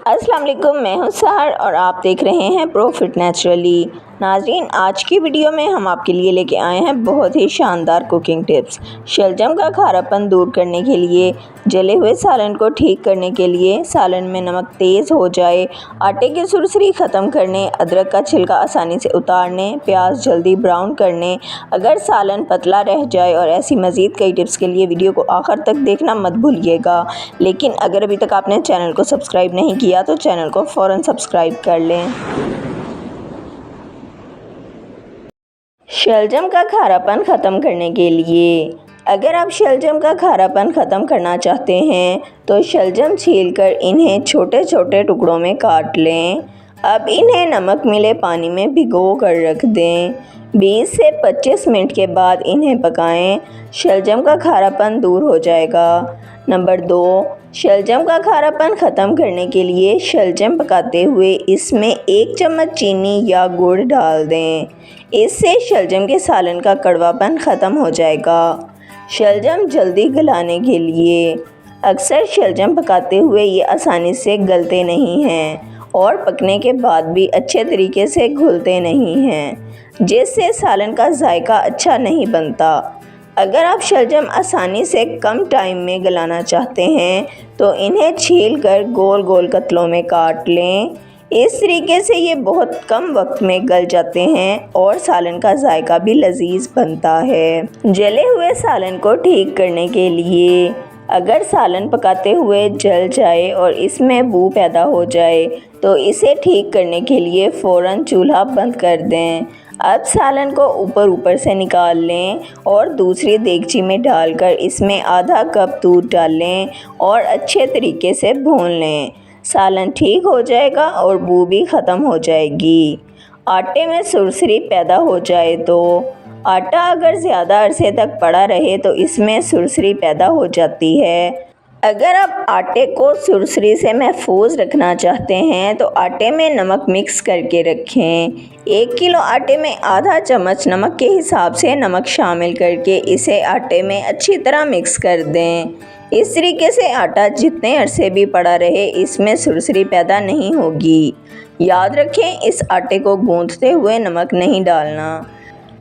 अस्सलाम वालेकुम, मैं हूं सहर और आप देख रहे हैं प्रॉफिट नेचुरली। नाज़रीन, आज की वीडियो में हम आपके लिए लेके आए हैं बहुत ही शानदार कुकिंग टिप्स। शलजम का खारापन दूर करने के लिए, जले हुए सालन को ठीक करने के लिए, सालन में नमक तेज़ हो जाए, आटे की सुरसरी ख़त्म करने, अदरक का छिलका आसानी से उतारने, प्याज जल्दी ब्राउन करने, अगर सालन पतला रह जाए और ऐसी मज़ीद कई टिप्स के लिए वीडियो को आखिर तक देखना मत भूलिएगा। लेकिन अगर अभी तक आपने चैनल को सब्सक्राइब नहीं किया तो चैनल को फ़ौरन सब्सक्राइब कर लें। शलजम का खारापन ख़त्म करने के लिए, अगर आप शलजम का खारापन ख़त्म करना चाहते हैं तो शलजम छीलकर इन्हें छोटे छोटे टुकड़ों में काट लें। अब इन्हें नमक मिले पानी में भिगो कर रख दें। 20 से 25 मिनट के बाद इन्हें पकाएं। शलजम का खारापन दूर हो जाएगा। नंबर 2, शलजम का खारापन ख़त्म करने के लिए शलजम पकाते हुए इसमें 1 चम्मच चीनी या गुड़ डाल दें। इससे शलजम के सालन का कड़वापन ख़त्म हो जाएगा। शलजम जल्दी गलाने के लिए, अक्सर शलजम पकाते हुए ये आसानी से गलते नहीं हैं और पकने के बाद भी अच्छे तरीके से घुलते नहीं हैं, जिससे सालन का जायका अच्छा नहीं बनता। अगर आप शलजम आसानी से कम टाइम में गलाना चाहते हैं तो इन्हें छील कर गोल गोल कतलों में काट लें। इस तरीके से ये बहुत कम वक्त में गल जाते हैं और सालन का जायका भी लजीज बनता है। जले हुए सालन को ठीक करने के लिए, अगर सालन पकाते हुए जल जाए और इसमें बू पैदा हो जाए तो इसे ठीक करने के लिए फ़ौरन चूल्हा बंद कर दें। अब सालन को ऊपर से निकाल लें और दूसरी देगची में डालकर इसमें आधा कप दूध डालें और अच्छे तरीके से भून लें। सालन ठीक हो जाएगा और बू भी ख़त्म हो जाएगी। आटे में सुरसरी पैदा हो जाए तो, आटा अगर ज़्यादा अरसे तक पड़ा रहे तो इसमें सुरसरी पैदा हो जाती है। अगर आप आटे को सुरसरी से महफूज रखना चाहते हैं तो आटे में नमक मिक्स करके रखें। 1 किलो आटे में आधा चम्मच नमक के हिसाब से नमक शामिल करके इसे आटे में अच्छी तरह मिक्स कर दें। इस तरीके से आटा जितने अरसे भी पड़ा रहे इसमें सुरसरी पैदा नहीं होगी। याद रखें, इस आटे को गूंथते हुए नमक नहीं डालना।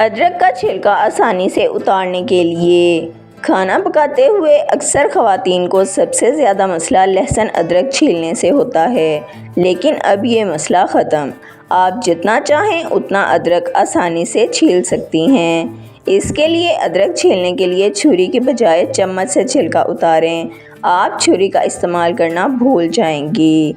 अदरक का छिलका आसानी से उतारने के लिए, खाना पकाते हुए अक्सर ख़वातीन को सबसे ज़्यादा मसला लहसुन अदरक छीलने से होता है, लेकिन अब ये मसला ख़त्म। आप जितना चाहें उतना अदरक आसानी से छील सकती हैं। इसके लिए अदरक छीलने के लिए छुरी के बजाय चम्मच से छिलका उतारें। आप छुरी का इस्तेमाल करना भूल जाएंगी।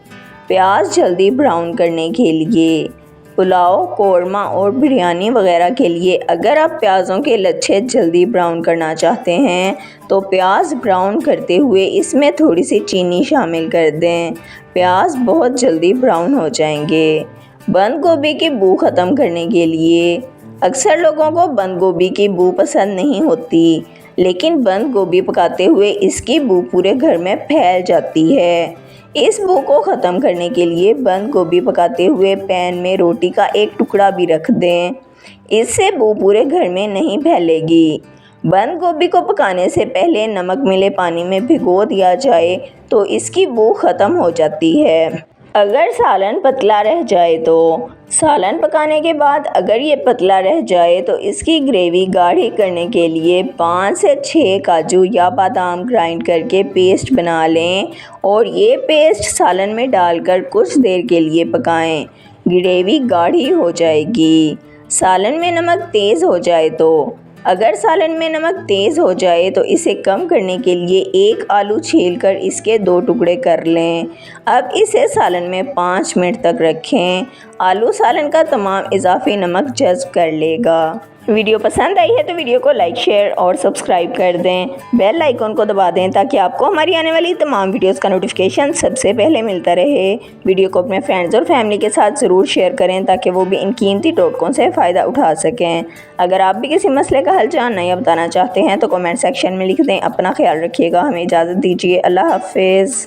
प्याज जल्दी ब्राउन करने के लिए, पुलाव, कोरमा और बिरयानी वगैरह के लिए अगर आप प्याज़ों के लच्छे जल्दी ब्राउन करना चाहते हैं तो प्याज ब्राउन करते हुए इसमें थोड़ी सी चीनी शामिल कर दें। प्याज बहुत जल्दी ब्राउन हो जाएंगे। बंद गोभी की बू ख़त्म करने के लिए, अक्सर लोगों को बंद गोभी की बू पसंद नहीं होती, लेकिन बंद गोभी पकाते हुए इसकी बू पूरे घर में फैल जाती है। इस बू को ख़त्म करने के लिए बंद गोभी पकाते हुए पैन में रोटी का एक टुकड़ा भी रख दें। इससे बू पूरे घर में नहीं फैलेगी। बंद गोभी को पकाने से पहले नमक मिले पानी में भिगो दिया जाए तो इसकी बू ख़त्म हो जाती है। अगर सालन पतला रह जाए तो, सालन पकाने के बाद अगर ये पतला रह जाए तो इसकी ग्रेवी गाढ़ी करने के लिए 5 से 6 काजू या बादाम ग्राइंड करके पेस्ट बना लें और ये पेस्ट सालन में डालकर कुछ देर के लिए पकाएं। ग्रेवी गाढ़ी हो जाएगी। सालन में नमक तेज़ हो जाए तो, अगर सालन में नमक तेज़ हो जाए तो इसे कम करने के लिए 1 आलू छीलकर इसके 2 टुकड़े कर लें। अब इसे सालन में 5 मिनट तक रखें। आलू सालन का तमाम इजाफी नमक जज़्ब कर लेगा। वीडियो पसंद आई है तो वीडियो को लाइक, शेयर और सब्सक्राइब कर दें। बेल आइकन को दबा दें ताकि आपको हमारी आने वाली तमाम वीडियोस का नोटिफिकेशन सबसे पहले मिलता रहे। वीडियो को अपने फ्रेंड्स और फैमिली के साथ ज़रूर शेयर करें ताकि वो भी इन कीमती टोटकों से फ़ायदा उठा सकें। अगर आप भी किसी मसले का हल जानना या बताना चाहते हैं तो कमेंट सेक्शन में लिख दें। अपना ख्याल रखिएगा। हमें इजाज़त दीजिए। अल्लाह हाफ़िज़।